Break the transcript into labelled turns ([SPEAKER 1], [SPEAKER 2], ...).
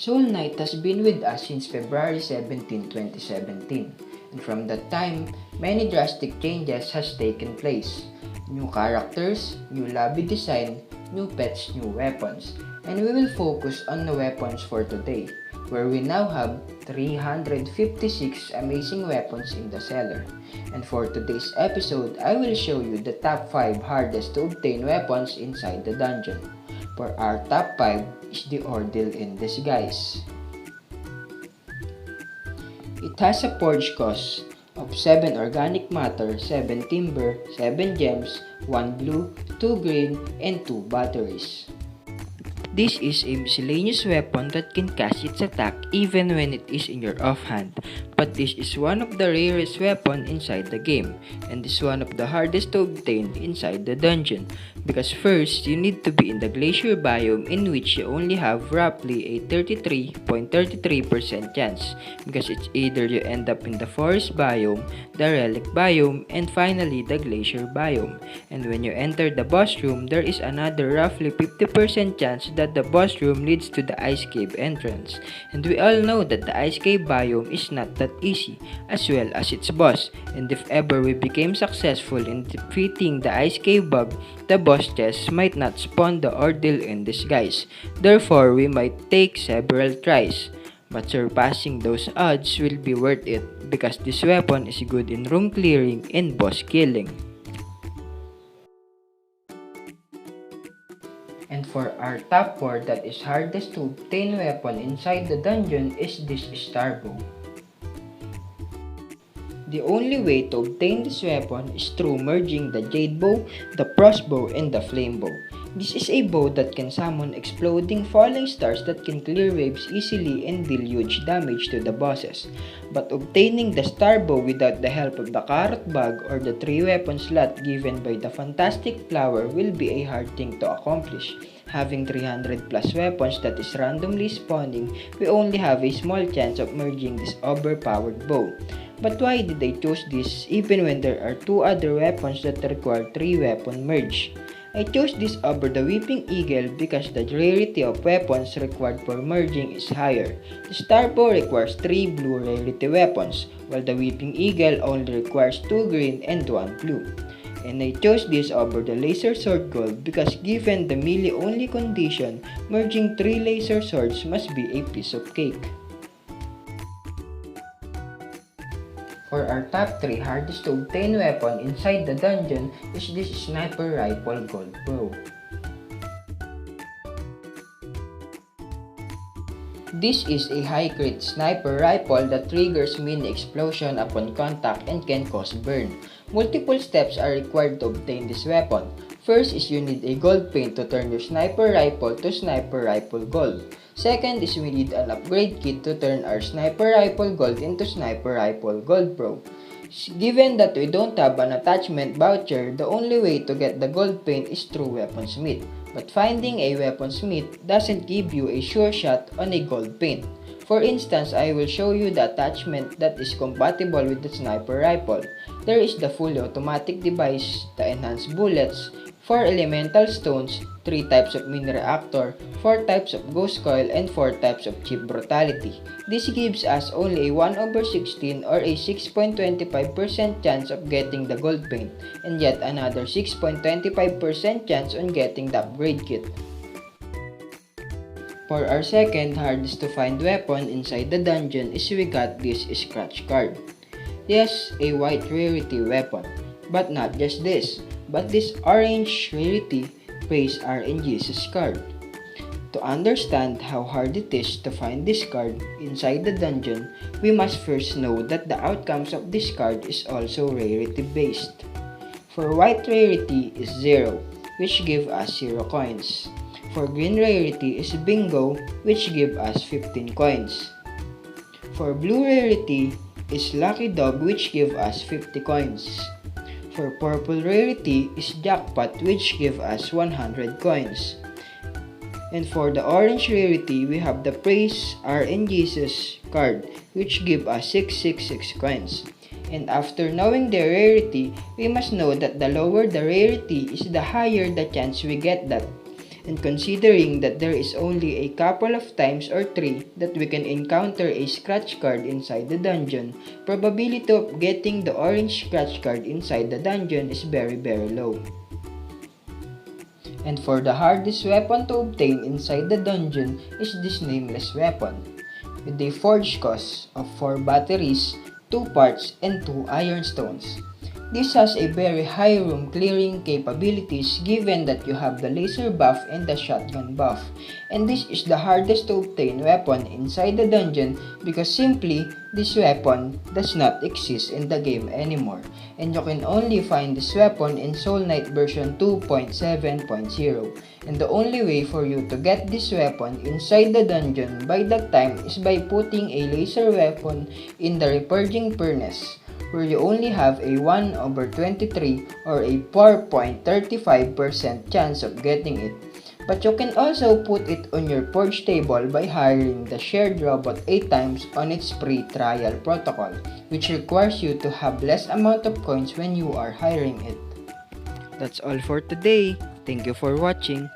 [SPEAKER 1] Soul Knight has been with us since February 17, 2017, and from that time, many drastic changes has taken place. New characters, new lobby design, new pets, new weapons, and we will focus on the weapons for today, where we now have 356 amazing weapons in the cellar. And for today's episode, I will show you the top 5 hardest to obtain weapons inside the dungeon. For our top 5 is the Ordeal in Disguise. It has a forge cost of 7 organic matter, 7 timber, 7 gems, 1 blue, 2 green, and 2 batteries. This is a miscellaneous weapon that can cast its attack even when it is in your offhand, but this is one of the rarest weapon inside the game, and is one of the hardest to obtain inside the dungeon, because first, you need to be in the glacier biome, in which you only have roughly a 33.33% chance, because it's either you end up in the forest biome, the relic biome, and finally the glacier biome. And when you enter the boss room, there is another roughly 50% chance that the boss room leads to the ice cave entrance. And we all know that the ice cave biome is not that easy, as well as its boss, and if ever we became successful in defeating the ice cave bug, the boss chest might not spawn the Ordeal in Disguise. Therefore, we might take several tries, but surpassing those odds will be worth it, because this weapon is good in room clearing and boss killing. And for our top 4 that is hardest to obtain weapon inside the dungeon is this Starbow. The only way to obtain this weapon is through merging the Jade Bow, the Crossbow, and the Flame Bow. This is a bow that can summon exploding falling stars that can clear waves easily and deal huge damage to the bosses. But obtaining the Starbow without the help of the Carrot Bag or the 3 weapon slot given by the Fantastic Flower will be a hard thing to accomplish. Having 300 plus weapons that is randomly spawning, we only have a small chance of merging this overpowered bow. But why did I choose this even when there are 2 other weapons that require 3 weapon merge? I chose this over the Weeping Eagle because the rarity of weapons required for merging is higher. The Starbow requires 3 blue rarity weapons, while the Weeping Eagle only requires 2 green and 1 blue. And I chose this over the Laser Sword Gold because given the melee only condition, merging 3 laser swords must be a piece of cake. For our top 3 hardest to obtain weapon inside the dungeon is this Sniper Rifle Gold Pro. This is a high crit sniper rifle that triggers mini explosion upon contact and can cause burn. Multiple steps are required to obtain this weapon. First is you need a gold paint to turn your sniper rifle to Sniper Rifle Gold. Second is we need an upgrade kit to turn our Sniper Rifle Gold into Sniper Rifle Gold Pro. Given that we don't have an attachment voucher, the only way to get the gold paint is through Weaponsmith. But finding a Weaponsmith doesn't give you a sure shot on a gold paint. For instance, I will show you the attachment that is compatible with the sniper rifle. There is the fully automatic device, the enhanced bullets, 4 elemental stones, 3 types of mini reactor, 4 types of ghost coil, and 4 types of cheap brutality. This gives us only a 1/16 or a 6.25% chance of getting the gold paint, and yet another 6.25% chance on getting the upgrade kit. For our second hardest to find weapon inside the dungeon is we got this scratch card. Yes, a white rarity weapon, but not just this, but this orange rarity praise RNG's card. To understand how hard it is to find this card inside the dungeon, we must first know that the outcomes of this card is also rarity based. For white rarity is 0, which give us 0 coins. For green rarity is bingo, which give us 15 coins. For blue rarity is lucky dog, which give us 50 coins. For purple rarity is jackpot, which give us 100 coins. And for the orange rarity, we have the praise RNG's card, which give us 666 coins. And after knowing the rarity, we must know that the lower the rarity is, the higher the chance we get that. And considering that there is only a couple of times or 3 that we can encounter a scratch card inside the dungeon, probability of getting the orange scratch card inside the dungeon is very low. And for the hardest weapon to obtain inside the dungeon is this nameless weapon, with a forge cost of 4 batteries, 2 parts, and 2 iron stones. This has a very high room clearing capabilities given that you have the laser buff and the shotgun buff. And this is the hardest to obtain weapon inside the dungeon because simply this weapon does not exist in the game anymore. And you can only find this weapon in Soul Knight version 2.7.0. And the only way for you to get this weapon inside the dungeon by that time is by putting a laser weapon in the repurging furnace, where you only have a 1/23 or a 4.35% chance of getting it. But you can also put it on your forge table by hiring the shared robot 8 times on its free trial protocol, which requires you to have less amount of coins when you are hiring it. That's all for today. Thank you for watching.